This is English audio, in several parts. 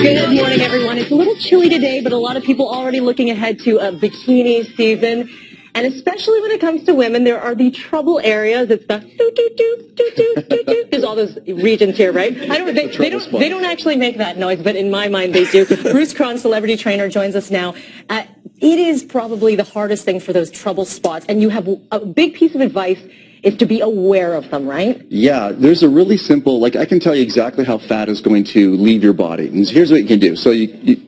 Good morning, everyone. It's a little chilly today, but a lot of people already looking ahead to a bikini season. And especially when it comes to women, there are the trouble areas. It's the do-do-do. There's all those regions here, right? They don't actually make that noise, but in my mind they do. Bruce Krahn, celebrity trainer, joins us now. It is probably the hardest thing for those trouble spots, and you have a big piece of advice is to be aware of them, right? Yeah, there's a really simple, I can tell you exactly how fat is going to leave your body. And here's what you can do. So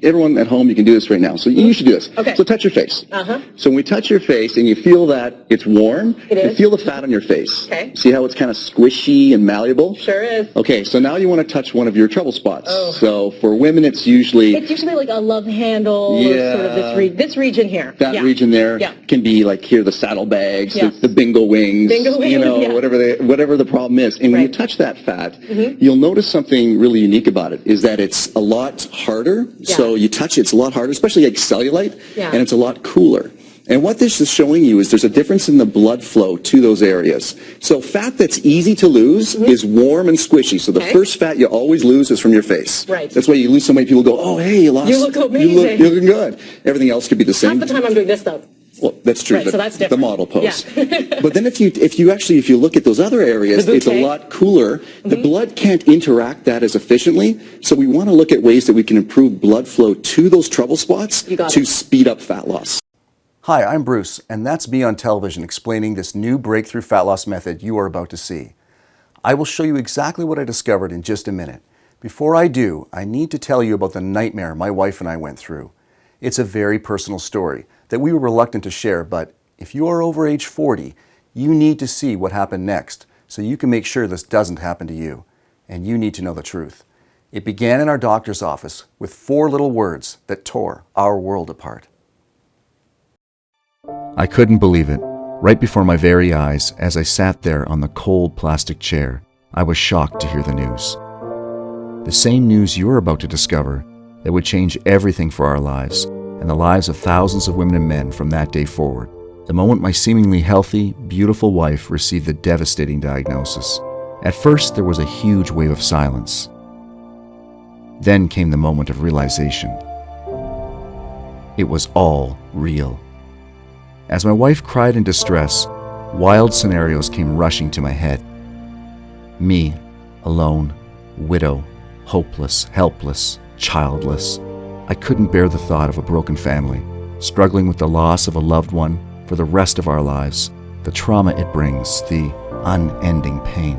everyone at home, you can do this right now. So you should do this. Okay. So touch your face. Uh-huh. So when we touch your face and you feel that it's warm, you feel the fat on your face. Okay. See how it's kind of squishy and malleable? Sure is. Okay, so now you want to touch one of your trouble spots. Oh. So for women, it's usually like a love handle, or sort of this region here. That region there can be like here, the saddlebags, the bingo wings, whatever the problem is. And when you touch that fat, you'll notice something really unique about it, is that it's a lot harder. So you touch it, it's a lot harder, especially like cellulite, and it's a lot cooler. And what this is showing you is there's a difference in the blood flow to those areas. So fat that's easy to lose is warm and squishy. So the first fat you always lose is from your face. Right. That's why you lose so many people go, oh, hey, you lost. You look amazing. You're looking good. Everything else could be the same. Half the time I'm doing this, though. Well, that's true. Right, so that's different. The model pose. Yeah. But then if you look at those other areas, it's a lot cooler. The blood can't interact that as efficiently. So we want to look at ways that we can improve blood flow to those trouble spots to speed up fat loss. Hi, I'm Bruce, and that's me on television explaining this new breakthrough fat loss method you are about to see. I will show you exactly what I discovered in just a minute. Before I do, I need to tell you about the nightmare my wife and I went through. It's a very personal story that we were reluctant to share, but if you are over age 40, you need to see what happened next so you can make sure this doesn't happen to you. And you need to know the truth. It began in our doctor's office with 4 little words that tore our world apart. I couldn't believe it. Right before my very eyes, as I sat there on the cold plastic chair, I was shocked to hear the news. The same news you're about to discover that would change everything for our lives and the lives of thousands of women and men from that day forward. The moment my seemingly healthy, beautiful wife received the devastating diagnosis. At first, there was a huge wave of silence. Then came the moment of realization. It was all real. As my wife cried in distress, wild scenarios came rushing to my head. Me, alone, widow, hopeless, helpless, childless. I couldn't bear the thought of a broken family, struggling with the loss of a loved one for the rest of our lives, the trauma it brings, the unending pain.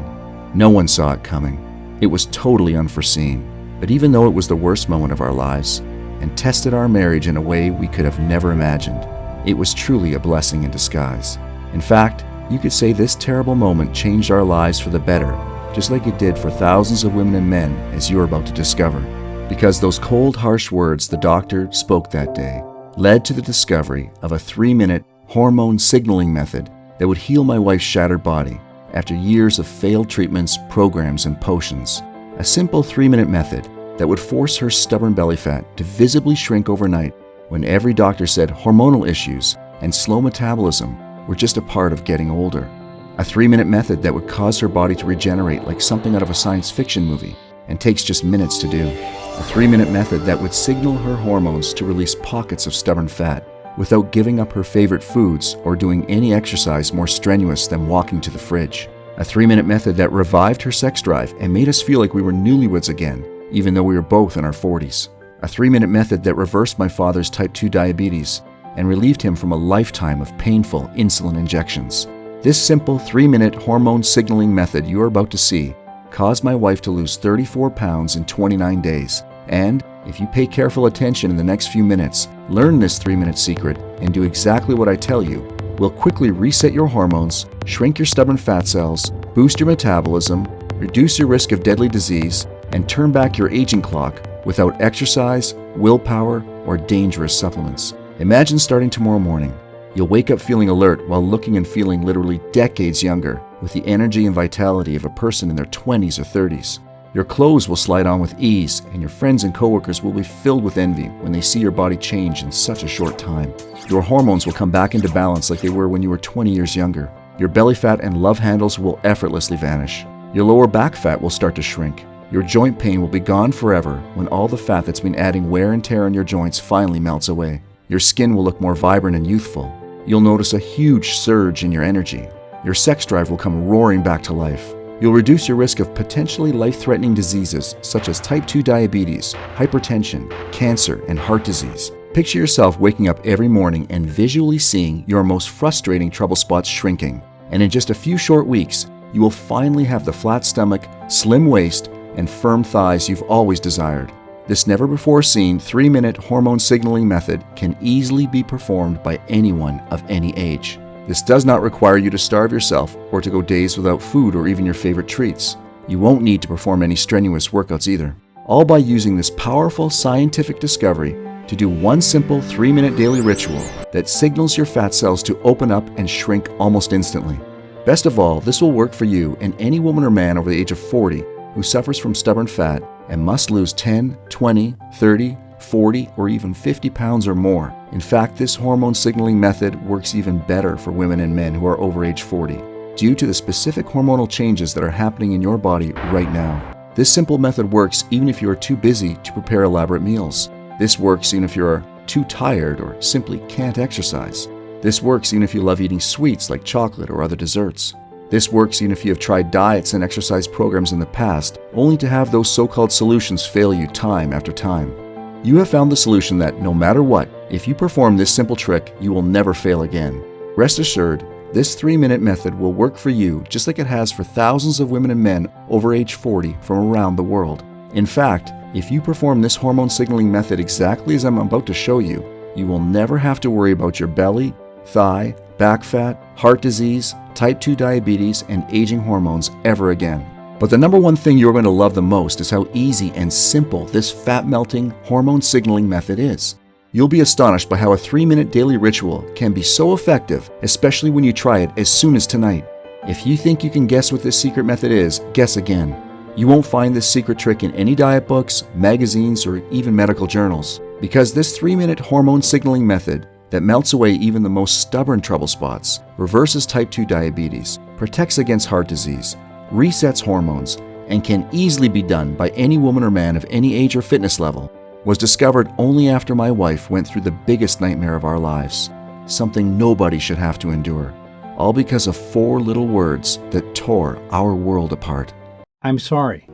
No one saw it coming. It was totally unforeseen. But even though it was the worst moment of our lives and tested our marriage in a way we could have never imagined, it was truly a blessing in disguise. In fact, you could say this terrible moment changed our lives for the better, just like it did for thousands of women and men, as you're about to discover. Because those cold, harsh words the doctor spoke that day led to the discovery of a 3-minute hormone signaling method that would heal my wife's shattered body after years of failed treatments, programs, and potions. A simple 3-minute method that would force her stubborn belly fat to visibly shrink overnight when every doctor said hormonal issues and slow metabolism were just a part of getting older. A 3-minute method that would cause her body to regenerate like something out of a science fiction movie and takes just minutes to do. A 3-minute method that would signal her hormones to release pockets of stubborn fat without giving up her favorite foods or doing any exercise more strenuous than walking to the fridge. A 3-minute method that revived her sex drive and made us feel like we were newlyweds again, even though we were both in our 40s. A 3-minute method that reversed my father's type 2 diabetes and relieved him from a lifetime of painful insulin injections. This simple 3-minute hormone signaling method you are about to see caused my wife to lose 34 pounds in 29 days. And if you pay careful attention in the next few minutes, learn this 3-minute secret and do exactly what I tell you, will quickly reset your hormones, shrink your stubborn fat cells, boost your metabolism, reduce your risk of deadly disease, and turn back your aging clock without exercise, willpower, or dangerous supplements. Imagine starting tomorrow morning. You'll wake up feeling alert while looking and feeling literally decades younger, with the energy and vitality of a person in their 20s or 30s. Your clothes will slide on with ease, and your friends and coworkers will be filled with envy when they see your body change in such a short time. Your hormones will come back into balance like they were when you were 20 years younger. Your belly fat and love handles will effortlessly vanish. Your lower back fat will start to shrink. Your joint pain will be gone forever when all the fat that's been adding wear and tear on your joints finally melts away. Your skin will look more vibrant and youthful. You'll notice a huge surge in your energy. Your sex drive will come roaring back to life. You'll reduce your risk of potentially life-threatening diseases such as type 2 diabetes, hypertension, cancer, and heart disease. Picture yourself waking up every morning and visually seeing your most frustrating trouble spots shrinking. And in just a few short weeks, you will finally have the flat stomach, slim waist, and firm thighs you've always desired. This never-before-seen 3-minute hormone signaling method can easily be performed by anyone of any age. This does not require you to starve yourself or to go days without food or even your favorite treats. You won't need to perform any strenuous workouts either. All by using this powerful scientific discovery to do one simple 3-minute daily ritual that signals your fat cells to open up and shrink almost instantly. Best of all, this will work for you and any woman or man over the age of 40 who suffers from stubborn fat and must lose 10, 20, 30, 40, or even 50 pounds or more. In fact, this hormone signaling method works even better for women and men who are over age 40, due to the specific hormonal changes that are happening in your body right now. This simple method works even if you are too busy to prepare elaborate meals. This works even if you are too tired or simply can't exercise. This works even if you love eating sweets like chocolate or other desserts. This works even if you have tried diets and exercise programs in the past, only to have those so-called solutions fail you time after time. You have found the solution that no matter what, if you perform this simple trick, you will never fail again. Rest assured, this 3-minute method will work for you just like it has for thousands of women and men over age 40 from around the world. In fact, if you perform this hormone signaling method exactly as I'm about to show you, you will never have to worry about your belly, thigh, back fat, heart disease, type 2 diabetes, and aging hormones ever again. But the number one thing you're going to love the most is how easy and simple this fat-melting, hormone signaling method is. You'll be astonished by how a 3-minute daily ritual can be so effective, especially when you try it as soon as tonight. If you think you can guess what this secret method is, guess again. You won't find this secret trick in any diet books, magazines, or even medical journals. Because this 3-minute hormone signaling method that melts away even the most stubborn trouble spots, reverses type 2 diabetes, protects against heart disease, resets hormones, and can easily be done by any woman or man of any age or fitness level, was discovered only after my wife went through the biggest nightmare of our lives, something nobody should have to endure, all because of 4 little words that tore our world apart. I'm sorry.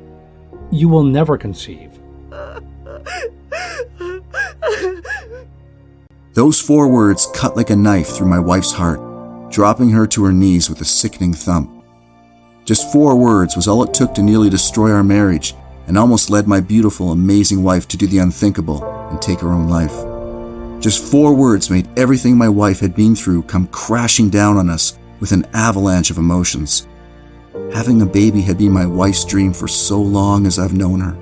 You will never conceive. Those 4 words cut like a knife through my wife's heart, dropping her to her knees with a sickening thump. Just 4 words was all it took to nearly destroy our marriage and almost led my beautiful, amazing wife to do the unthinkable and take her own life. Just 4 words made everything my wife had been through come crashing down on us with an avalanche of emotions. Having a baby had been my wife's dream for so long as I've known her.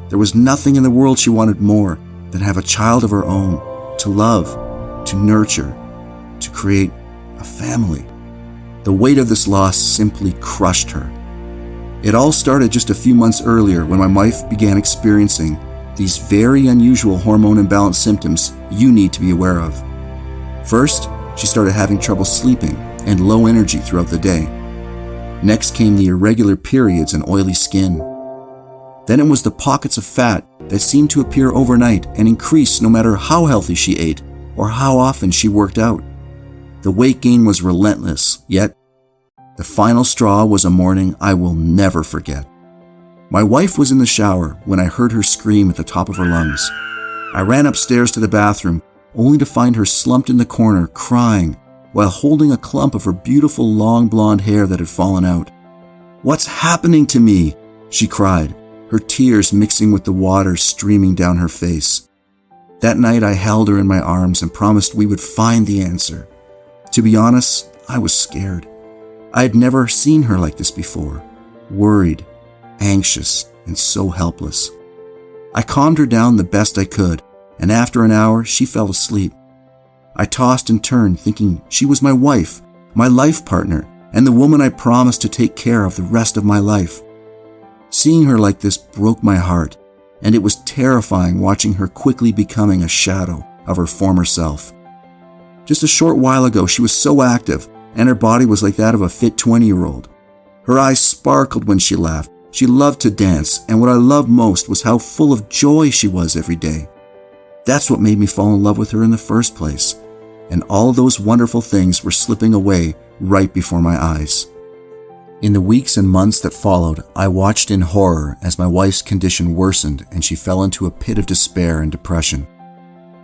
There was nothing in the world she wanted more than have a child of her own, to love, to nurture, to create a family. The weight of this loss simply crushed her. It all started just a few months earlier when my wife began experiencing these very unusual hormone imbalance symptoms you need to be aware of. First, she started having trouble sleeping and low energy throughout the day. Next came the irregular periods and oily skin. Then it was the pockets of fat that seemed to appear overnight and increase no matter how healthy she ate or how often she worked out. The weight gain was relentless, yet the final straw was a morning I will never forget. My wife was in the shower when I heard her scream at the top of her lungs. I ran upstairs to the bathroom, only to find her slumped in the corner crying while holding a clump of her beautiful long blonde hair that had fallen out. "What's happening to me?" she cried, her tears mixing with the water streaming down her face. That night I held her in my arms and promised we would find the answer. To be honest, I was scared. I had never seen her like this before, worried, anxious, and so helpless. I calmed her down the best I could, and after an hour, she fell asleep. I tossed and turned, thinking she was my wife, my life partner, and the woman I promised to take care of the rest of my life. Seeing her like this broke my heart, and it was terrifying watching her quickly becoming a shadow of her former self. Just a short while ago, she was so active, and her body was like that of a fit 20-year-old. Her eyes sparkled when she laughed, She loved to dance, and what I loved most was how full of joy she was every day. That's what made me fall in love with her in the first place, and all of those wonderful things were slipping away right before my eyes. In the weeks and months that followed, I watched in horror as my wife's condition worsened and she fell into a pit of despair and depression.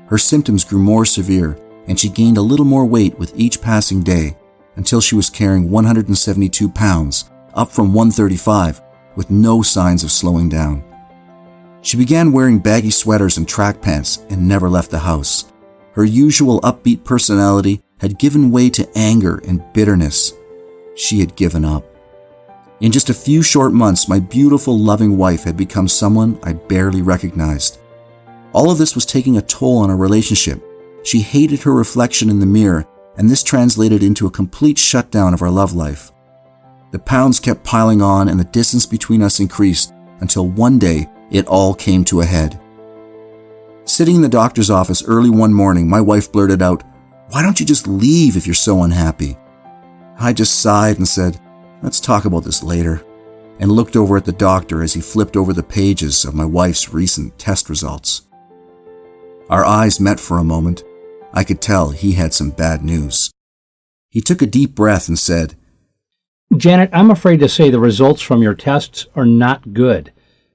Her symptoms grew more severe, and she gained a little more weight with each passing day until she was carrying 172 pounds, up from 135, with no signs of slowing down. She began wearing baggy sweaters and track pants and never left the house. Her usual upbeat personality had given way to anger and bitterness. She had given up. In just a few short months, my beautiful, loving wife had become someone I barely recognized. All of this was taking a toll on our relationship. She hated her reflection in the mirror, and this translated into a complete shutdown of our love life. The pounds kept piling on and the distance between us increased until one day it all came to a head. Sitting in the doctor's office early one morning, my wife blurted out, "Why don't you just leave if you're so unhappy?" I just sighed and said, "Let's talk about this later," and looked over at the doctor as he flipped over the pages of my wife's recent test results. Our eyes met for a moment. I could tell he had some bad news. He took a deep breath and said, "Janet, I'm afraid to say the results from your tests are not good.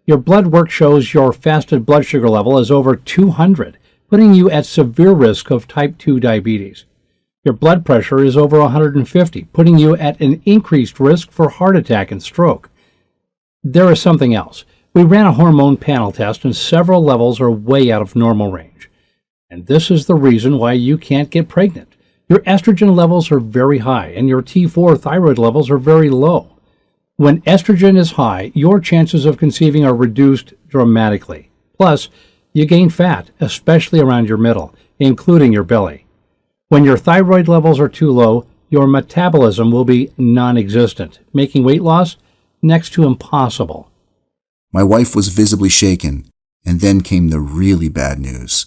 Your blood work shows your fasted blood sugar level is over 200, putting you at severe risk of type 2 diabetes. Your blood pressure is over 150, putting you at an increased risk for heart attack and stroke. There is something else. We ran a hormone panel test and several levels are way out of normal range. And this is the reason why you can't get pregnant. Your estrogen levels are very high and your T4 thyroid levels are very low. When estrogen is high, your chances of conceiving are reduced dramatically. Plus, you gain fat, especially around your middle, including your belly. When your thyroid levels are too low, your metabolism will be non-existent, making weight loss next to impossible." My wife was visibly shaken, and then came the really bad news.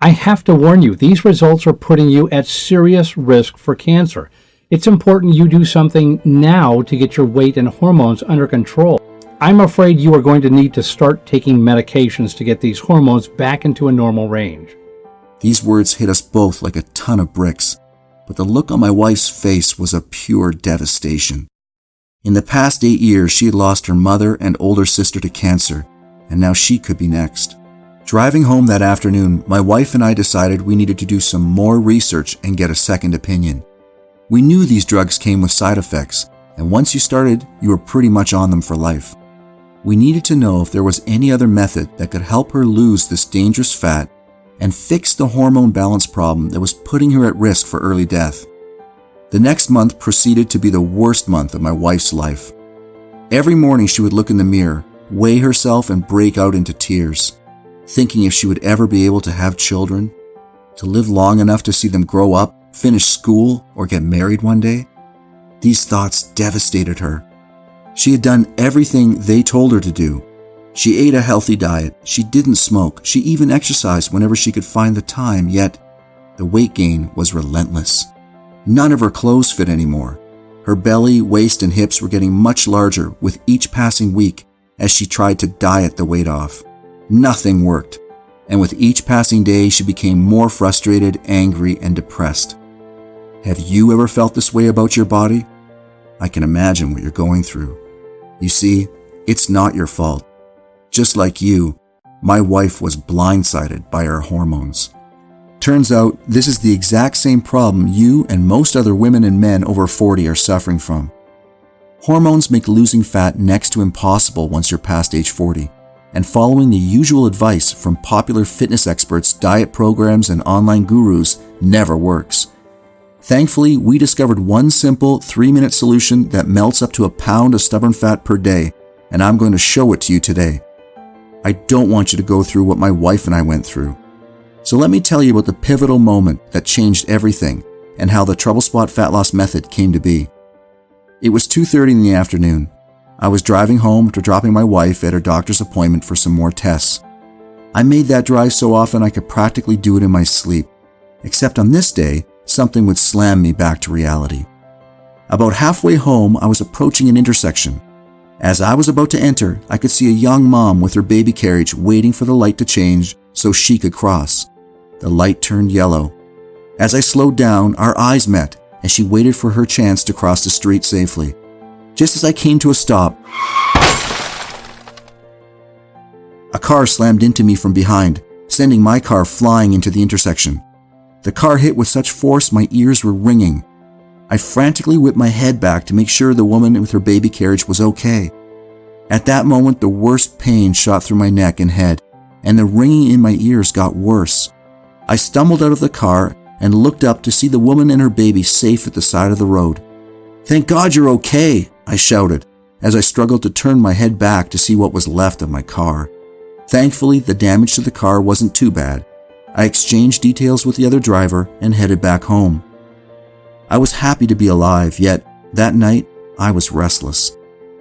"I have to warn you, these results are putting you at serious risk for cancer. It's important you do something now to get your weight and hormones under control. I'm afraid you are going to need to start taking medications to get these hormones back into a normal range." These words hit us both like a ton of bricks, but the look on my wife's face was of pure devastation. In the past 8 years, she had lost her mother and older sister to cancer, and now she could be next. Driving home that afternoon, my wife and I decided we needed to do some more research and get a second opinion. We knew these drugs came with side effects, and once you started, you were pretty much on them for life. We needed to know if there was any other method that could help her lose this dangerous fat and fix the hormone balance problem that was putting her at risk for early death. The next month proceeded to be the worst month of my wife's life. Every morning she would look in the mirror, weigh herself and break out into tears, thinking if she would ever be able to have children, to live long enough to see them grow up, finish school, or get married one day. These thoughts devastated her. She had done everything they told her to do. She ate a healthy diet, she didn't smoke, she even exercised whenever she could find the time, yet the weight gain was relentless. None of her clothes fit anymore. Her belly, waist, and hips were getting much larger with each passing week as she tried to diet the weight off. Nothing worked, and with each passing day she became more frustrated, angry, and depressed. Have you ever felt this way about your body? I can imagine what you're going through. You see, it's not your fault. Just like you, my wife was blindsided by her hormones. Turns out, this is the exact same problem you and most other women and men over 40 are suffering from. Hormones make losing fat next to impossible once you're past age 40, and following the usual advice from popular fitness experts, diet programs, and online gurus never works. Thankfully, we discovered one simple 3-minute solution that melts up to a pound of stubborn fat per day, and I'm going to show it to you today. I don't want you to go through what my wife and I went through. So let me tell you about the pivotal moment that changed everything and how the Trouble Spot Fat Loss Method came to be. It was 2:30 in the afternoon. I was driving home after dropping my wife at her doctor's appointment for some more tests. I made that drive so often I could practically do it in my sleep, except on this day, something would slam me back to reality. About halfway home, I was approaching an intersection. As I was about to enter, I could see a young mom with her baby carriage waiting for the light to change so she could cross. The light turned yellow. As I slowed down, our eyes met, and she waited for her chance to cross the street safely. Just as I came to a stop, a car slammed into me from behind, sending my car flying into the intersection. The car hit with such force my ears were ringing. I frantically whipped my head back to make sure the woman with her baby carriage was okay. At that moment, the worst pain shot through my neck and head, and the ringing in my ears got worse. I stumbled out of the car and looked up to see the woman and her baby safe at the side of the road. "Thank God you're okay," I shouted, as I struggled to turn my head back to see what was left of my car. Thankfully, the damage to the car wasn't too bad. I exchanged details with the other driver and headed back home. I was happy to be alive, yet that night I was restless.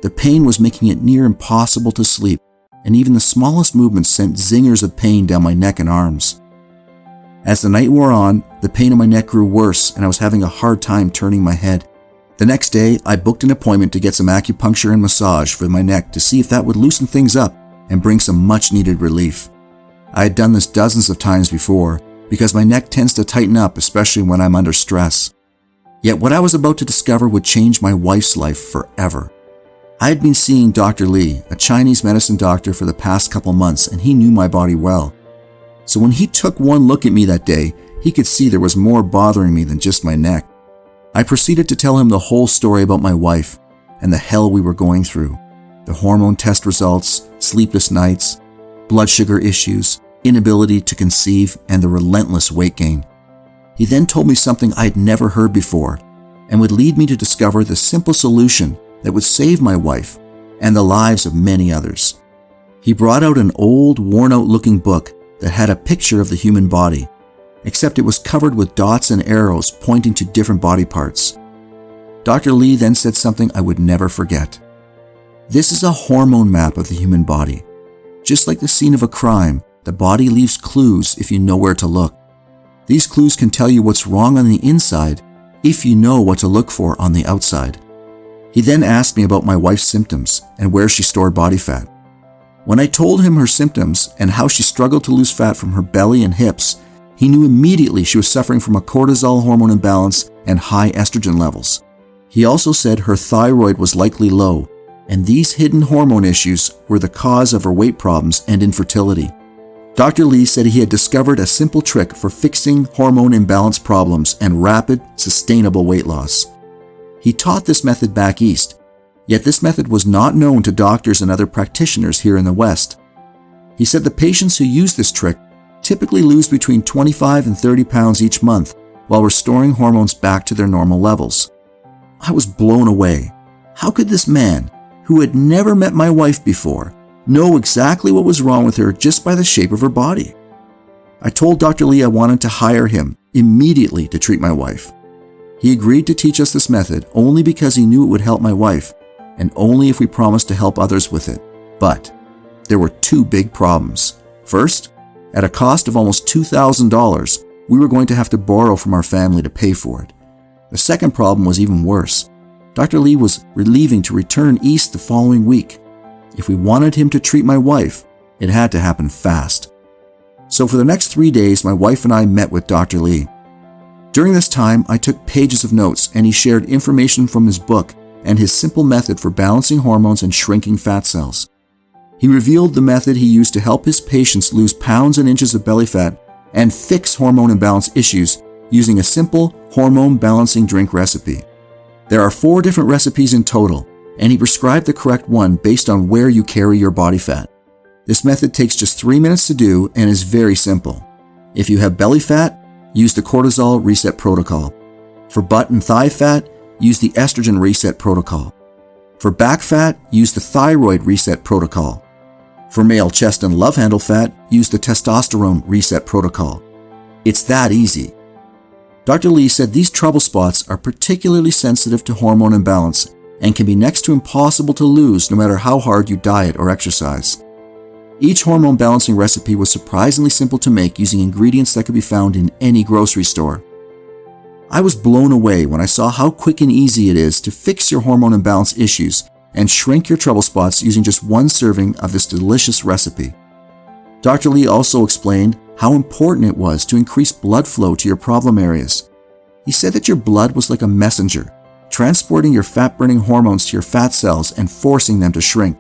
The pain was making it near impossible to sleep, and even the smallest movements sent zingers of pain down my neck and arms. As the night wore on, the pain in my neck grew worse and I was having a hard time turning my head. The next day, I booked an appointment to get some acupuncture and massage for my neck to see if that would loosen things up and bring some much-needed relief. I had done this dozens of times before because my neck tends to tighten up, especially when I'm under stress. Yet what I was about to discover would change my wife's life forever. I had been seeing Dr. Lee, a Chinese medicine doctor, for the past couple months, and he knew my body well. So when he took one look at me that day, he could see there was more bothering me than just my neck. I proceeded to tell him the whole story about my wife and the hell we were going through. The hormone test results, sleepless nights, blood sugar issues, inability to conceive, and the relentless weight gain. He then told me something I'd never heard before and would lead me to discover the simple solution that would save my wife and the lives of many others. He brought out an old, worn-out looking book that had a picture of the human body, except it was covered with dots and arrows pointing to different body parts. Dr. Lee then said something I would never forget. "This is a hormone map of the human body. Just like the scene of a crime, the body leaves clues if you know where to look. These clues can tell you what's wrong on the inside if you know what to look for on the outside." He then asked me about my wife's symptoms and where she stored body fat. When I told him her symptoms and how she struggled to lose fat from her belly and hips, he knew immediately she was suffering from a cortisol hormone imbalance and high estrogen levels. He also said her thyroid was likely low, and these hidden hormone issues were the cause of her weight problems and infertility. Dr. Lee said he had discovered a simple trick for fixing hormone imbalance problems and rapid, sustainable weight loss. He taught this method back east, yet this method was not known to doctors and other practitioners here in the West. He said the patients who use this trick typically lose between 25 and 30 pounds each month while restoring hormones back to their normal levels. I was blown away. How could this man, who had never met my wife before, know exactly what was wrong with her just by the shape of her body? I told Dr. Lee I wanted to hire him immediately to treat my wife. He agreed to teach us this method only because he knew it would help my wife, and only if we promised to help others with it. But there were two big problems. First, at a cost of almost $2,000, we were going to have to borrow from our family to pay for it. The second problem was even worse. Dr. Lee was leaving to return east the following week. If we wanted him to treat my wife, it had to happen fast. So for the next 3 days, my wife and I met with Dr. Lee. During this time, I took pages of notes, and he shared information from his book and his simple method for balancing hormones and shrinking fat cells. He revealed the method he used to help his patients lose pounds and inches of belly fat and fix hormone imbalance issues using a simple hormone balancing drink recipe. There are 4 different recipes in total, and he prescribed the correct one based on where you carry your body fat. This method takes just 3 minutes to do and is very simple. If you have belly fat, use the cortisol reset protocol. For butt and thigh fat, use the estrogen reset protocol. For back fat, use the thyroid reset protocol. For male chest and love handle fat, use the testosterone reset protocol. It's that easy. Dr. Lee said these trouble spots are particularly sensitive to hormone imbalance and can be next to impossible to lose no matter how hard you diet or exercise. Each hormone balancing recipe was surprisingly simple to make using ingredients that could be found in any grocery store. I was blown away when I saw how quick and easy it is to fix your hormone imbalance issues and shrink your trouble spots using just one serving of this delicious recipe. Dr. Lee also explained how important it was to increase blood flow to your problem areas. He said that your blood was like a messenger, transporting your fat-burning hormones to your fat cells and forcing them to shrink.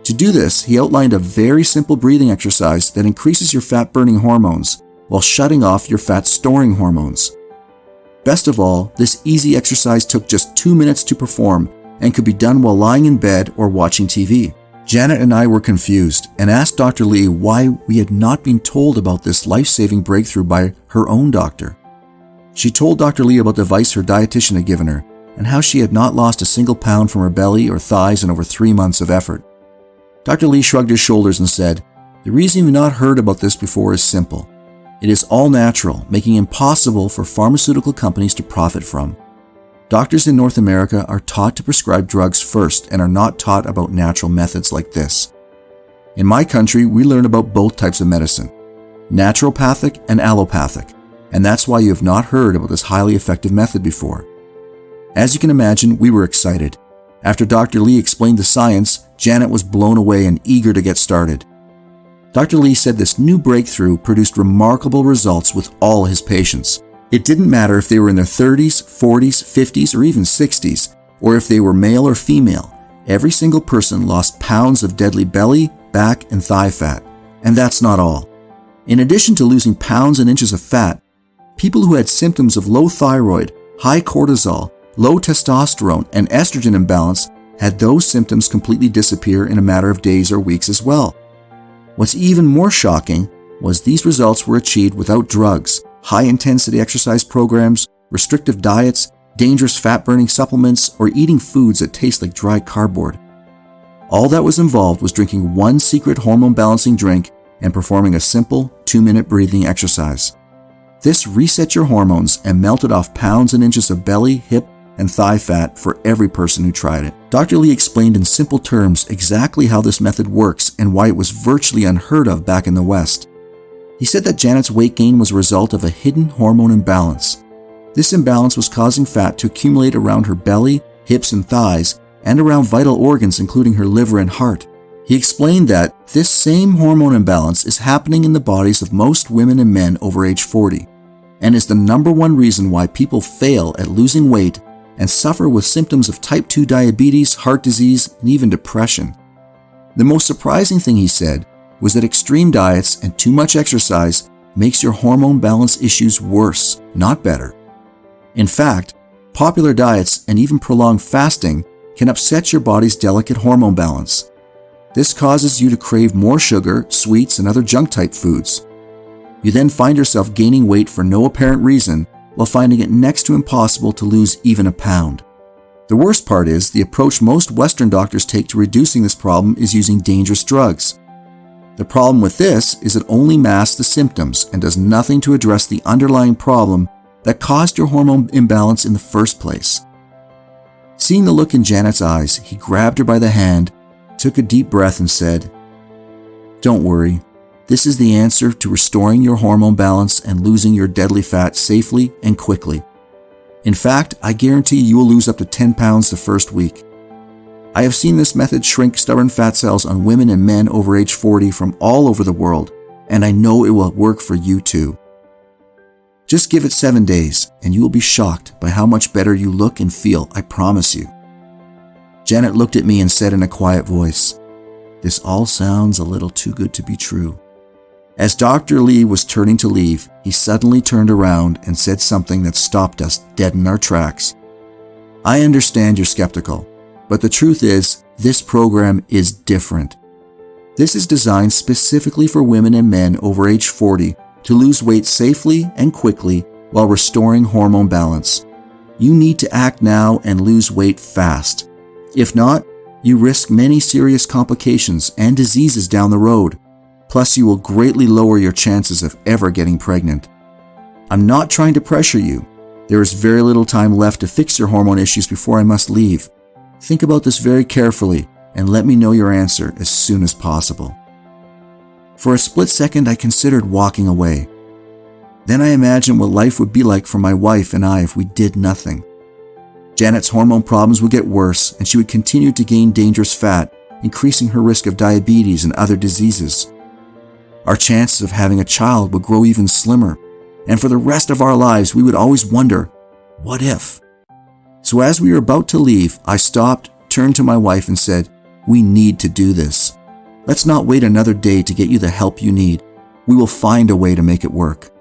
To do this, he outlined a very simple breathing exercise that increases your fat-burning hormones while shutting off your fat-storing hormones. Best of all, this easy exercise took just 2 minutes to perform and could be done while lying in bed or watching TV. Janet and I were confused and asked Dr. Lee why we had not been told about this life-saving breakthrough by her own doctor. She told Dr. Lee about the advice her dietitian had given her and how she had not lost a single pound from her belly or thighs in over 3 months of effort. Dr. Lee shrugged his shoulders and said, "The reason you've not heard about this before is simple. It is all natural, making it impossible for pharmaceutical companies to profit from. Doctors in North America are taught to prescribe drugs first and are not taught about natural methods like this. In my country, we learn about both types of medicine, naturopathic and allopathic, and that's why you have not heard about this highly effective method before." As you can imagine, we were excited. After Dr. Lee explained the science, Janet was blown away and eager to get started. Dr. Lee said this new breakthrough produced remarkable results with all his patients. It didn't matter if they were in their 30s, 40s, 50s, or even 60s, or if they were male or female. Every single person lost pounds of deadly belly, back, and thigh fat. And that's not all. In addition to losing pounds and inches of fat, people who had symptoms of low thyroid, high cortisol, low testosterone, and estrogen imbalance had those symptoms completely disappear in a matter of days or weeks as well. What's even more shocking was these results were achieved without drugs, high-intensity exercise programs, restrictive diets, dangerous fat-burning supplements, or eating foods that taste like dry cardboard. All that was involved was drinking one secret hormone-balancing drink and performing a simple 2-minute breathing exercise. This reset your hormones and melted off pounds and inches of belly, hip, and thigh fat for every person who tried it. Dr. Lee explained in simple terms exactly how this method works and why it was virtually unheard of back in the West. He said that Janet's weight gain was a result of a hidden hormone imbalance. This imbalance was causing fat to accumulate around her belly, hips, and thighs, and around vital organs including her liver and heart. He explained that this same hormone imbalance is happening in the bodies of most women and men over age 40, and is the number one reason why people fail at losing weight and suffer with symptoms of type 2 diabetes, heart disease, and even depression. The most surprising thing he said was that extreme diets and too much exercise makes your hormone balance issues worse, not better. In fact, popular diets and even prolonged fasting can upset your body's delicate hormone balance. This causes you to crave more sugar, sweets, and other junk-type foods. You then find yourself gaining weight for no apparent reason while finding it next to impossible to lose even a pound. The worst part is the approach most Western doctors take to reducing this problem is using dangerous drugs. The problem with this is it only masks the symptoms and does nothing to address the underlying problem that caused your hormone imbalance in the first place. Seeing the look in Janet's eyes, he grabbed her by the hand, took a deep breath and said, "Don't worry. This is the answer to restoring your hormone balance and losing your deadly fat safely and quickly. In fact, I guarantee you will lose up to 10 pounds the first week. I have seen this method shrink stubborn fat cells on women and men over age 40 from all over the world, and I know it will work for you too. Just give it 7 days, and you will be shocked by how much better you look and feel, I promise you." Janet looked at me and said in a quiet voice, "This all sounds a little too good to be true." As Dr. Lee was turning to leave, he suddenly turned around and said something that stopped us dead in our tracks. "I understand you're skeptical, but the truth is, this program is different. This is designed specifically for women and men over age 40 to lose weight safely and quickly while restoring hormone balance. You need to act now and lose weight fast. If not, you risk many serious complications and diseases down the road. Plus, you will greatly lower your chances of ever getting pregnant. I'm not trying to pressure you. There is very little time left to fix your hormone issues before I must leave. Think about this very carefully and let me know your answer as soon as possible." For a split second, I considered walking away. Then I imagined what life would be like for my wife and I if we did nothing. Janet's hormone problems would get worse, and she would continue to gain dangerous fat, increasing her risk of diabetes and other diseases. Our chances of having a child would grow even slimmer, and for the rest of our lives, we would always wonder, what if? So as we were about to leave, I stopped, turned to my wife and said, "We need to do this. Let's not wait another day to get you the help you need. We will find a way to make it work."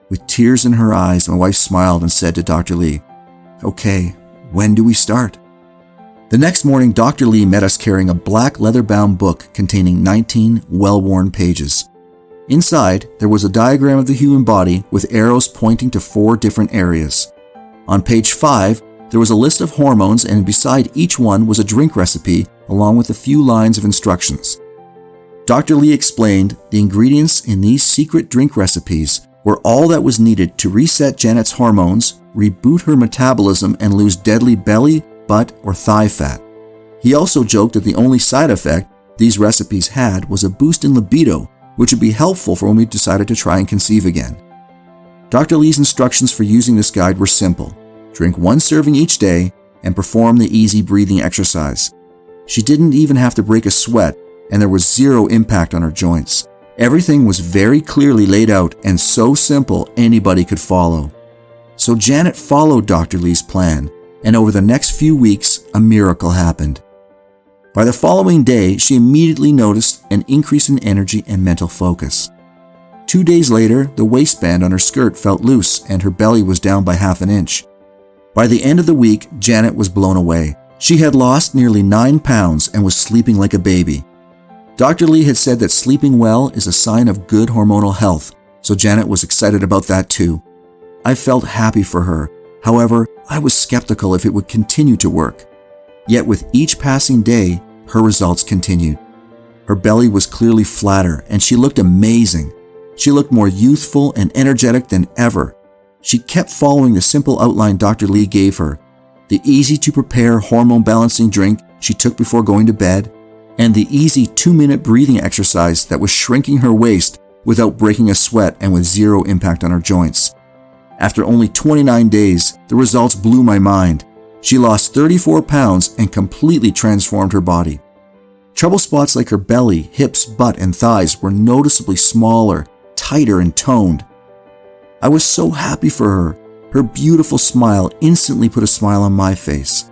With tears in her eyes, my wife smiled and said to Dr. Lee, "Okay, when do we start?" The next morning, Dr. Lee met us carrying a black leather-bound book containing 19 well-worn pages. Inside, there was a diagram of the human body with arrows pointing to 4 different areas. On page 5, there was a list of hormones, and beside each one was a drink recipe along with a few lines of instructions. Dr. Lee explained the ingredients in these secret drink recipes were all that was needed to reset Janet's hormones, reboot her metabolism, and lose deadly belly, butt, or thigh fat. He also joked that the only side effect these recipes had was a boost in libido, which would be helpful for when we decided to try and conceive again. Dr. Lee's instructions for using this guide were simple. Drink 1 serving each day and perform the easy breathing exercise. She didn't even have to break a sweat, and there was 0 impact on her joints. Everything was very clearly laid out and so simple anybody could follow. So Janet followed Dr. Lee's plan, and over the next few weeks, a miracle happened. By the following day, she immediately noticed an increase in energy and mental focus. 2 days later, the waistband on her skirt felt loose and her belly was down by half an inch. By the end of the week, Janet was blown away. She had lost nearly 9 pounds and was sleeping like a baby. Dr. Lee had said that sleeping well is a sign of good hormonal health, so Janet was excited about that too. I felt happy for her. However, I was skeptical if it would continue to work. Yet with each passing day, her results continued. Her belly was clearly flatter and she looked amazing. She looked more youthful and energetic than ever. She kept following the simple outline Dr. Lee gave her, the easy-to-prepare hormone balancing drink she took before going to bed, and the easy 2-minute breathing exercise that was shrinking her waist without breaking a sweat and with 0 impact on her joints. After only 29 days, the results blew my mind. She lost 34 pounds and completely transformed her body. Trouble spots like her belly, hips, butt, and thighs were noticeably smaller, tighter, and toned. I was so happy for her. Her beautiful smile instantly put a smile on my face.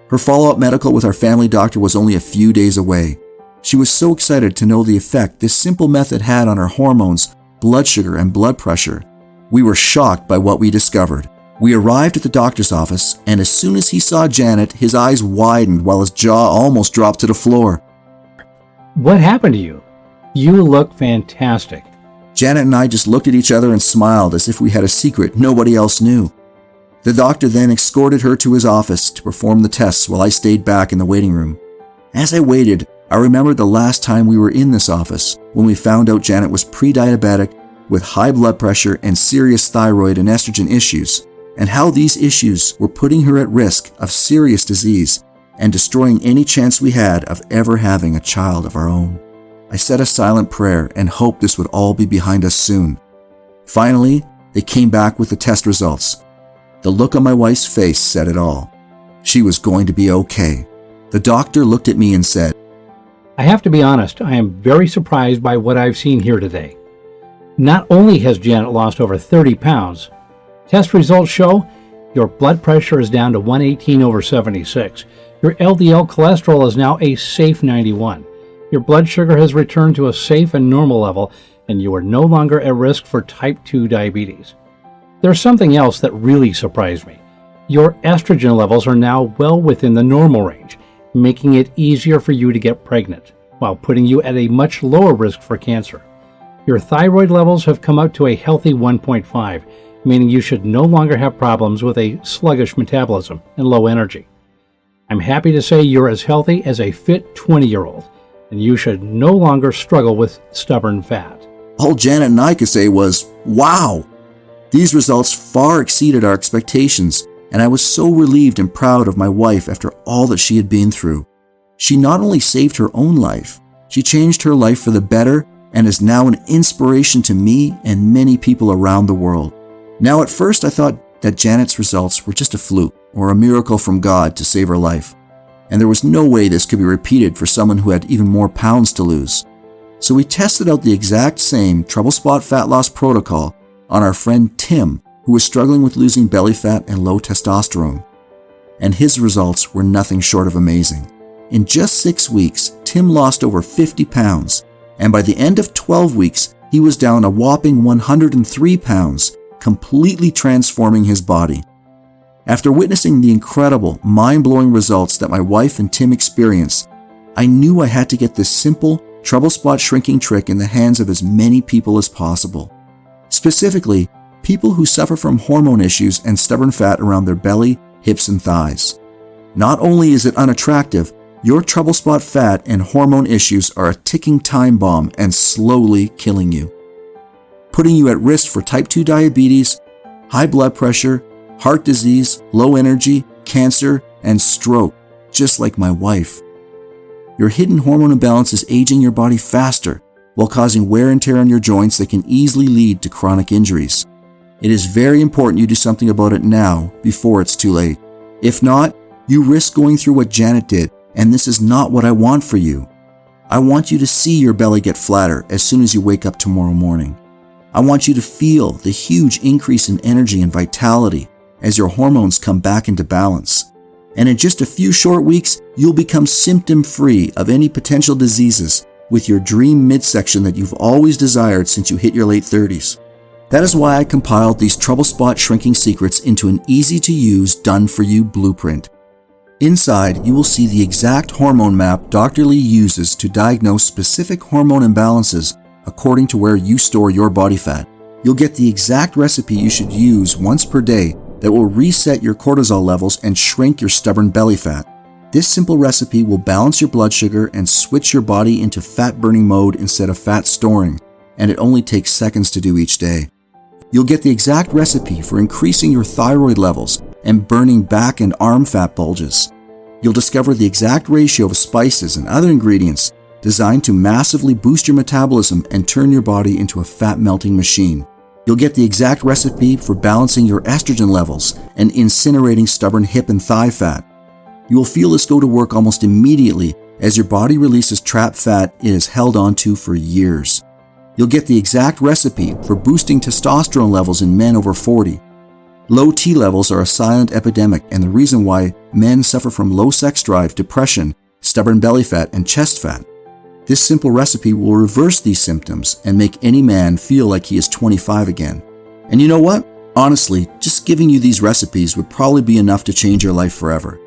Her follow-up medical with our family doctor was only a few days away. She was so excited to know the effect this simple method had on her hormones, blood sugar, and blood pressure. We were shocked by what we discovered. We arrived at the doctor's office, and as soon as he saw Janet, his eyes widened while his jaw almost dropped to the floor. "What happened to you? You look fantastic." Janet and I just looked at each other and smiled as if we had a secret nobody else knew. The doctor then escorted her to his office to perform the tests while I stayed back in the waiting room. As I waited, I remembered the last time we were in this office when we found out Janet was pre-diabetic with high blood pressure and serious thyroid and estrogen issues, and how these issues were putting her at risk of serious disease and destroying any chance we had of ever having a child of our own. I said a silent prayer and hoped this would all be behind us soon. Finally, they came back with the test results. The look on my wife's face said it all. She was going to be okay. The doctor looked at me and said, "I have to be honest, I am very surprised by what I've seen here today. Not only has Janet lost over 30 pounds, test results show your blood pressure is down to 118/76. Your LDL cholesterol is now a safe 91. Your blood sugar has returned to a safe and normal level, and you are no longer at risk for type 2 diabetes. There's something else that really surprised me. Your estrogen levels are now well within the normal range, making it easier for you to get pregnant, while putting you at a much lower risk for cancer. Your thyroid levels have come up to a healthy 1.5, meaning you should no longer have problems with a sluggish metabolism and low energy. I'm happy to say you're as healthy as a fit 20-year-old, and you should no longer struggle with stubborn fat." All Janet and I could say was, "Wow!" These results far exceeded our expectations, and I was so relieved and proud of my wife after all that she had been through. She not only saved her own life, she changed her life for the better and is now an inspiration to me and many people around the world. Now, at first I thought that Janet's results were just a fluke, or a miracle from God to save her life. And there was no way this could be repeated for someone who had even more pounds to lose. So we tested out the exact same trouble spot fat loss protocol on our friend Tim, who was struggling with losing belly fat and low testosterone. And his results were nothing short of amazing. In just 6 weeks, Tim lost over 50 pounds, and by the end of 12 weeks, he was down a whopping 103 pounds, completely transforming his body. After witnessing the incredible, mind-blowing results that my wife and Tim experienced, I knew I had to get this simple, trouble spot shrinking trick in the hands of as many people as possible. Specifically, people who suffer from hormone issues and stubborn fat around their belly, hips, and thighs. Not only is it unattractive, your trouble spot fat and hormone issues are a ticking time bomb and slowly killing you, putting you at risk for type 2 diabetes, high blood pressure, heart disease, low energy, cancer, and stroke, just like my wife. Your hidden hormone imbalance is aging your body faster while causing wear and tear on your joints that can easily lead to chronic injuries. It is very important you do something about it now before it's too late. If not, you risk going through what Janet did, and this is not what I want for you. I want you to see your belly get flatter as soon as you wake up tomorrow morning. I want you to feel the huge increase in energy and vitality as your hormones come back into balance. And in just a few short weeks, you'll become symptom-free of any potential diseases with your dream midsection that you've always desired since you hit your late 30s. That is why I compiled these trouble spot shrinking secrets into an easy-to-use, done-for-you blueprint. Inside, you will see the exact hormone map Dr. Lee uses to diagnose specific hormone imbalances according to where you store your body fat. You'll get the exact recipe you should use once per day that will reset your cortisol levels and shrink your stubborn belly fat. This simple recipe will balance your blood sugar and switch your body into fat-burning mode instead of fat storing, and it only takes seconds to do each day. You'll get the exact recipe for increasing your thyroid levels and burning back and arm fat bulges. You'll discover the exact ratio of spices and other ingredients designed to massively boost your metabolism and turn your body into a fat-melting machine. You'll get the exact recipe for balancing your estrogen levels and incinerating stubborn hip and thigh fat. You will feel this go to work almost immediately as your body releases trapped fat it has held onto for years. You'll get the exact recipe for boosting testosterone levels in men over 40. Low T levels are a silent epidemic and the reason why men suffer from low sex drive, depression, stubborn belly fat, and chest fat. This simple recipe will reverse these symptoms and make any man feel like he is 25 again. And you know what? Honestly, just giving you these recipes would probably be enough to change your life forever.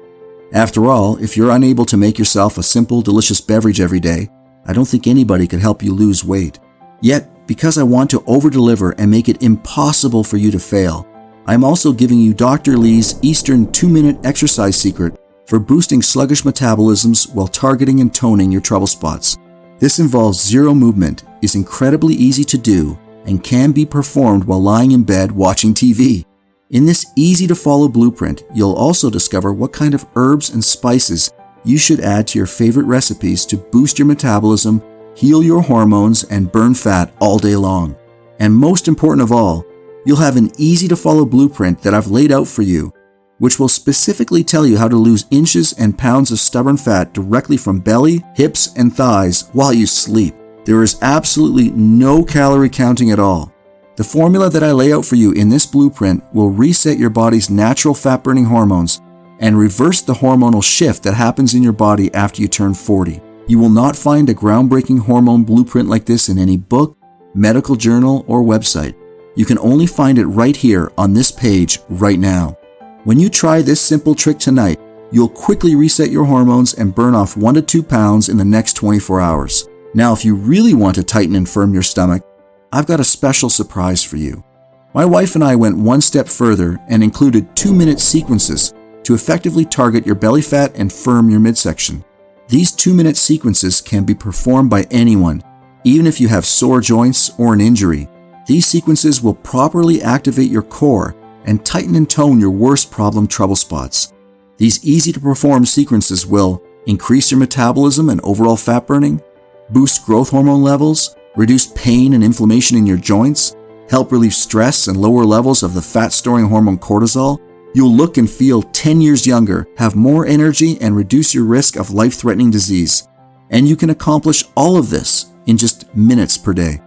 After all, if you're unable to make yourself a simple, delicious beverage every day, I don't think anybody could help you lose weight. Yet, because I want to over-deliver and make it impossible for you to fail, I'm also giving you Dr. Lee's Eastern 2-minute exercise secret for boosting sluggish metabolisms while targeting and toning your trouble spots. This involves zero movement, is incredibly easy to do, and can be performed while lying in bed watching TV. In this easy-to-follow blueprint, you'll also discover what kind of herbs and spices you should add to your favorite recipes to boost your metabolism, heal your hormones, and burn fat all day long. And most important of all, you'll have an easy-to-follow blueprint that I've laid out for you, which will specifically tell you how to lose inches and pounds of stubborn fat directly from belly, hips, and thighs while you sleep. There is absolutely no calorie counting at all. The formula that I lay out for you in this blueprint will reset your body's natural fat-burning hormones and reverse the hormonal shift that happens in your body after you turn 40. You will not find a groundbreaking hormone blueprint like this in any book, medical journal, or website. You can only find it right here on this page right now. When you try this simple trick tonight, you'll quickly reset your hormones and burn off 1 to 2 pounds in the next 24 hours. Now, if you really want to tighten and firm your stomach, I've got a special surprise for you. My wife and I went one step further and included 2-minute sequences to effectively target your belly fat and firm your midsection. These 2-minute sequences can be performed by anyone, even if you have sore joints or an injury. These sequences will properly activate your core and tighten and tone your worst problem trouble spots. These easy-to-perform sequences will increase your metabolism and overall fat burning, boost growth hormone levels, reduce pain and inflammation in your joints, help relieve stress and lower levels of the fat-storing hormone cortisol, You'll look and feel 10 years younger, have more energy, and reduce your risk of life-threatening disease. And you can accomplish all of this in just minutes per day.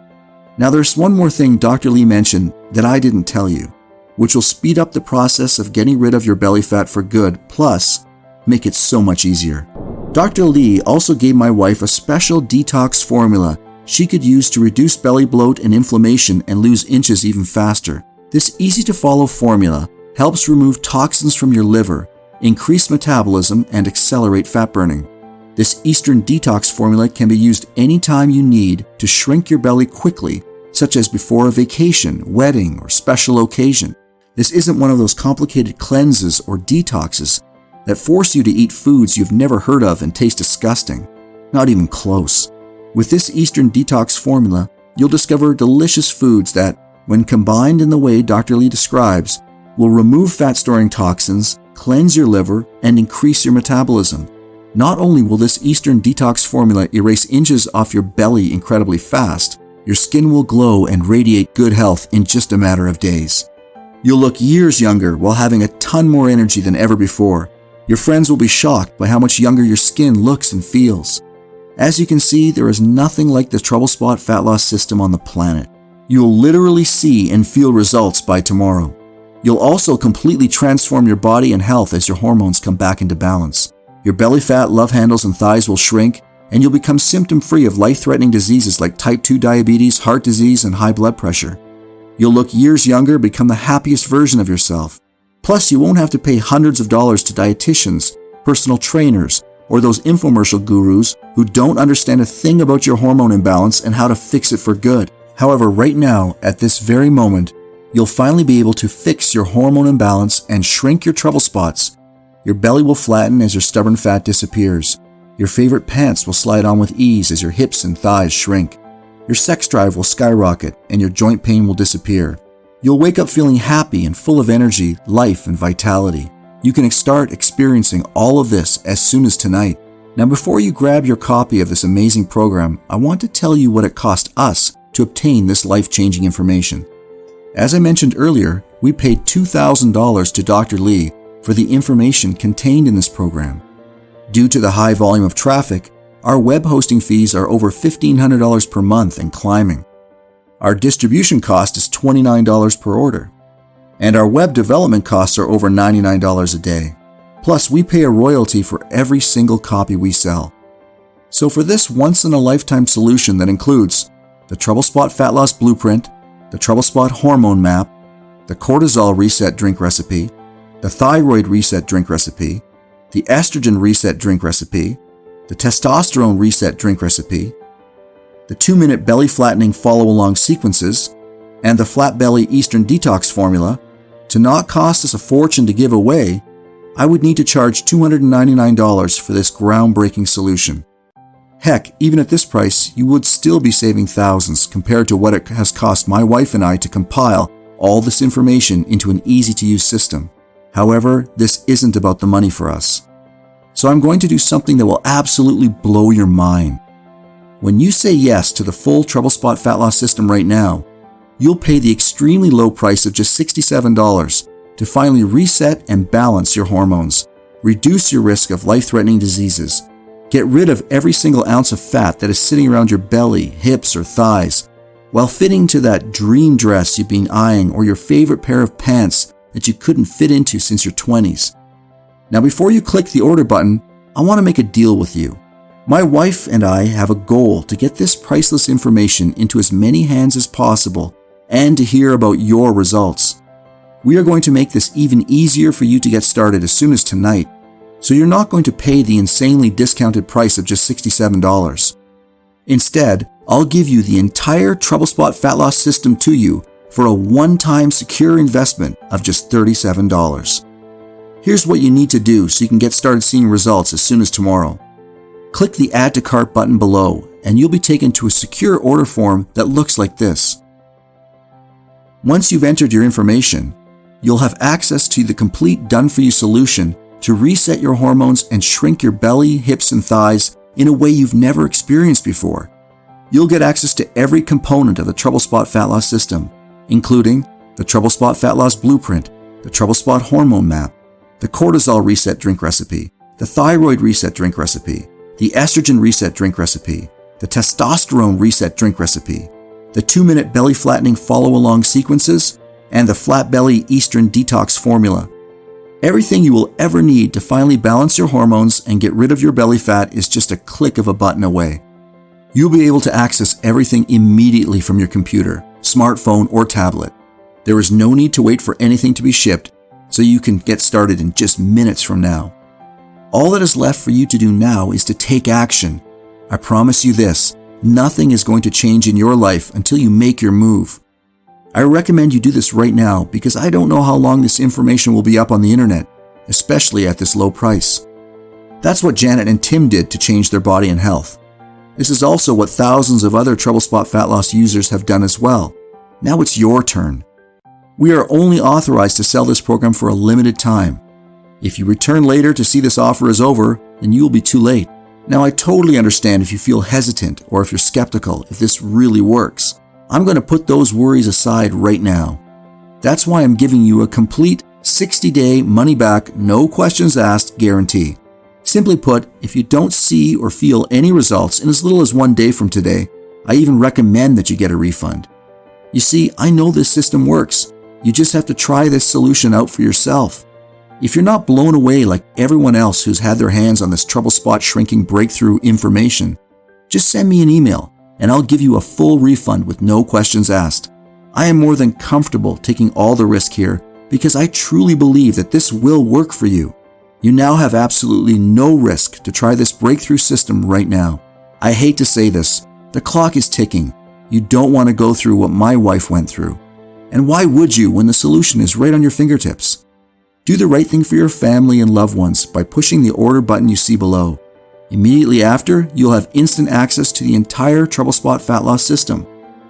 Now there's one more thing Dr. Lee mentioned that I didn't tell you, which will speed up the process of getting rid of your belly fat for good, plus make it so much easier. Dr. Lee also gave my wife a special detox formula she could use to reduce belly bloat and inflammation and lose inches even faster. This easy-to-follow formula helps remove toxins from your liver, increase metabolism, and accelerate fat burning. This Eastern detox formula can be used anytime you need to shrink your belly quickly, such as before a vacation, wedding, or special occasion. This isn't one of those complicated cleanses or detoxes that force you to eat foods you've never heard of and taste disgusting. Not even close. With this Eastern detox formula, you'll discover delicious foods that, when combined in the way Dr. Lee describes, will remove fat-storing toxins, cleanse your liver, and increase your metabolism. Not only will this Eastern detox formula erase inches off your belly incredibly fast, your skin will glow and radiate good health in just a matter of days. You'll look years younger while having a ton more energy than ever before. Your friends will be shocked by how much younger your skin looks and feels. As you can see, there is nothing like the Trouble Spot fat loss system on the planet. You'll literally see and feel results by tomorrow. You'll also completely transform your body and health as your hormones come back into balance. Your belly fat, love handles, and thighs will shrink, and you'll become symptom-free of life-threatening diseases like type 2 diabetes, heart disease, and high blood pressure. You'll look years younger, become the happiest version of yourself. Plus, you won't have to pay hundreds of dollars to dietitians, personal trainers, or those infomercial gurus who don't understand a thing about your hormone imbalance and how to fix it for good. However, right now, at this very moment, you'll finally be able to fix your hormone imbalance and shrink your trouble spots. Your belly will flatten as your stubborn fat disappears. Your favorite pants will slide on with ease as your hips and thighs shrink. Your sex drive will skyrocket and your joint pain will disappear. You'll wake up feeling happy and full of energy, life, and vitality. You can start experiencing all of this as soon as tonight. Now, before you grab your copy of this amazing program, I want to tell you what it cost us to obtain this life-changing information. As I mentioned earlier, we paid $2,000 to Dr. Lee for the information contained in this program. Due to the high volume of traffic, our web hosting fees are over $1,500 per month and climbing. Our distribution cost is $29 per order, and our web development costs are over $99 a day. Plus, we pay a royalty for every single copy we sell. So for this once-in-a-lifetime solution that includes the Trouble Spot Fat Loss Blueprint, the Trouble Spot Hormone Map, the Cortisol Reset Drink Recipe, the Thyroid Reset Drink Recipe, the Estrogen Reset Drink Recipe, the Testosterone Reset Drink Recipe, the 2-minute belly flattening follow-along sequences, and the Flat Belly Eastern Detox Formula, to not cost us a fortune to give away, I would need to charge $299 for this groundbreaking solution. Heck, even at this price, you would still be saving thousands compared to what it has cost my wife and I to compile all this information into an easy-to-use system. However, this isn't about the money for us. So I'm going to do something that will absolutely blow your mind. When you say yes to the full Trouble Spot Fat Loss System right now, you'll pay the extremely low price of just $67 to finally reset and balance your hormones, reduce your risk of life-threatening diseases, get rid of every single ounce of fat that is sitting around your belly, hips, or thighs, while fitting to that dream dress you've been eyeing or your favorite pair of pants that you couldn't fit into since your 20s. Now, before you click the order button, I want to make a deal with you. My wife and I have a goal to get this priceless information into as many hands as possible and to hear about your results. We are going to make this even easier for you to get started as soon as tonight, so you're not going to pay the insanely discounted price of just $67. Instead, I'll give you the entire Trouble Spot Fat Loss System to you for a one-time secure investment of just $37. Here's what you need to do so you can get started seeing results as soon as tomorrow. Click the Add to Cart button below and you'll be taken to a secure order form that looks like this. Once you've entered your information, you'll have access to the complete done-for-you solution to reset your hormones and shrink your belly, hips, and thighs in a way you've never experienced before. You'll get access to every component of the Trouble Spot Fat Loss System, including the Trouble Spot Fat Loss Blueprint, the Trouble Spot Hormone Map, the Cortisol Reset Drink Recipe, the Thyroid Reset Drink Recipe, the Estrogen Reset Drink Recipe, the Testosterone Reset Drink Recipe, the 2-minute belly flattening follow-along sequences, and the Flat Belly Eastern Detox Formula. Everything you will ever need to finally balance your hormones and get rid of your belly fat is just a click of a button away. You'll be able to access everything immediately from your computer, smartphone, or tablet. There is no need to wait for anything to be shipped, so you can get started in just minutes from now. All that is left for you to do now is to take action. I promise you this, nothing is going to change in your life until you make your move. I recommend you do this right now because I don't know how long this information will be up on the internet, especially at this low price. That's what Janet and Tim did to change their body and health. This is also what thousands of other Trouble Spot Fat Loss users have done as well. Now it's your turn. We are only authorized to sell this program for a limited time. If you return later to see this offer is over, then you will be too late. Now I totally understand if you feel hesitant or if you're skeptical if this really works. I'm going to put those worries aside right now. That's why I'm giving you a complete 60-day money-back, no questions asked guarantee. Simply put, if you don't see or feel any results in as little as 1 day from today, I even recommend that you get a refund. You see, I know this system works. You just have to try this solution out for yourself. If you're not blown away like everyone else who's had their hands on this Trouble Spot shrinking breakthrough information, just send me an email and I'll give you a full refund with no questions asked. I am more than comfortable taking all the risk here because I truly believe that this will work for you. You now have absolutely no risk to try this breakthrough system right now. I hate to say this, the clock is ticking. You don't want to go through what my wife went through. And why would you when the solution is right on your fingertips? Do the right thing for your family and loved ones by pushing the order button you see below. Immediately after, you'll have instant access to the entire Trouble Spot Fat Loss system.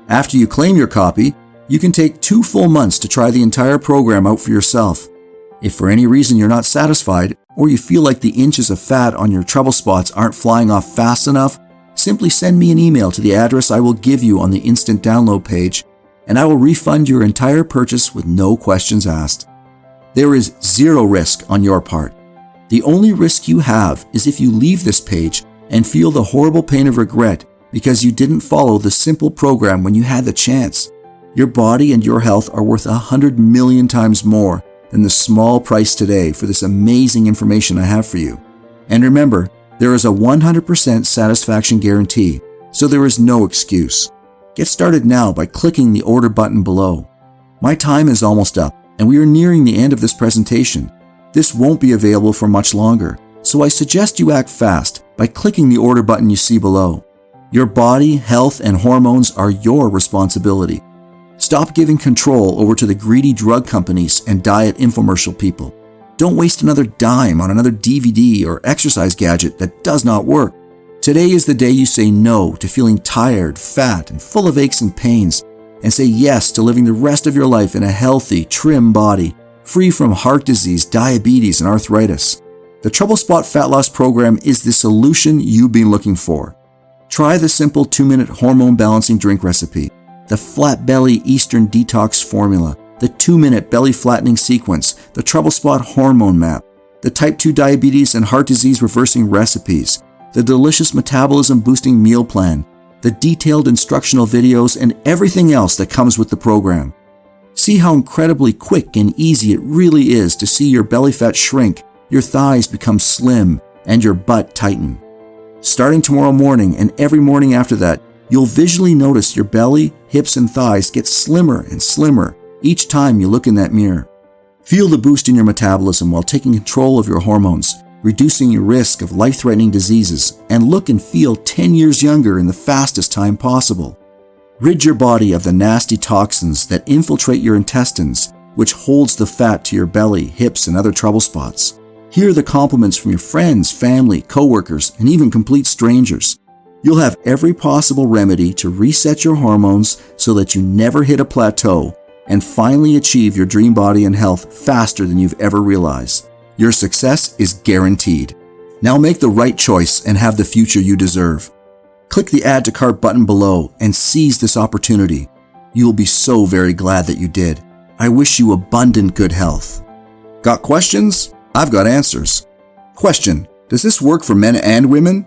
After you claim your copy, you can take 2 full months to try the entire program out for yourself. If for any reason you're not satisfied, or you feel like the inches of fat on your trouble spots aren't flying off fast enough, simply send me an email to the address I will give you on the instant download page, and I will refund your entire purchase with no questions asked. There is zero risk on your part. The only risk you have is if you leave this page and feel the horrible pain of regret because you didn't follow the simple program when you had the chance. Your body and your health are worth 100 million times more than the small price today for this amazing information I have for you. And remember, there is a 100% satisfaction guarantee, so there is no excuse. Get started now by clicking the order button below. My time is almost up, and we are nearing the end of this presentation. This won't be available for much longer, so I suggest you act fast by clicking the order button you see below. Your body, health, and hormones are your responsibility. Stop giving control over to the greedy drug companies and diet infomercial people. Don't waste another dime on another DVD or exercise gadget that does not work. Today is the day you say no to feeling tired, fat, and full of aches and pains, and say yes to living the rest of your life in a healthy, trim body, free from heart disease, diabetes, and arthritis. The Trouble Spot Fat Loss Program is the solution you've been looking for. Try the simple 2-minute hormone balancing drink recipe, the Flat Belly Eastern Detox Formula, the 2-minute belly flattening sequence, the Trouble Spot Hormone Map, the Type 2 diabetes and heart disease reversing recipes, the delicious metabolism boosting meal plan, the detailed instructional videos, and everything else that comes with the program. See how incredibly quick and easy it really is to see your belly fat shrink, your thighs become slim, and your butt tighten. Starting tomorrow morning and every morning after that, you'll visually notice your belly, hips, and thighs get slimmer and slimmer each time you look in that mirror. Feel the boost in your metabolism while taking control of your hormones, reducing your risk of life-threatening diseases, and look and feel 10 years younger in the fastest time possible. Rid your body of the nasty toxins that infiltrate your intestines, which holds the fat to your belly, hips, and other trouble spots. Hear the compliments from your friends, family, coworkers, and even complete strangers. You'll have every possible remedy to reset your hormones so that you never hit a plateau and finally achieve your dream body and health faster than you've ever realized. Your success is guaranteed. Now make the right choice and have the future you deserve. Click the Add to Cart button below and seize this opportunity. You will be so very glad that you did. I wish you abundant good health. Got questions? I've got answers. Question: does this work for men and women?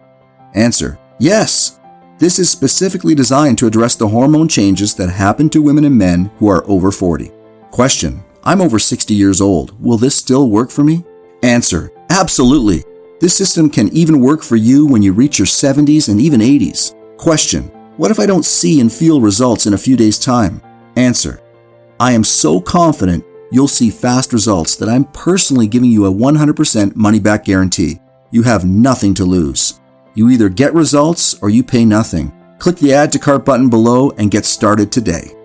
Answer: yes. This is specifically designed to address the hormone changes that happen to women and men who are over 40. Question: I'm over 60 years old. Will this still work for me? Answer: absolutely. This system can even work for you when you reach your 70s and even 80s. Question: what if I don't see and feel results in a few days' time? Answer: I am so confident you'll see fast results that I'm personally giving you a 100% money-back guarantee. You have nothing to lose. You either get results or you pay nothing. Click the Add to Cart button below and get started today.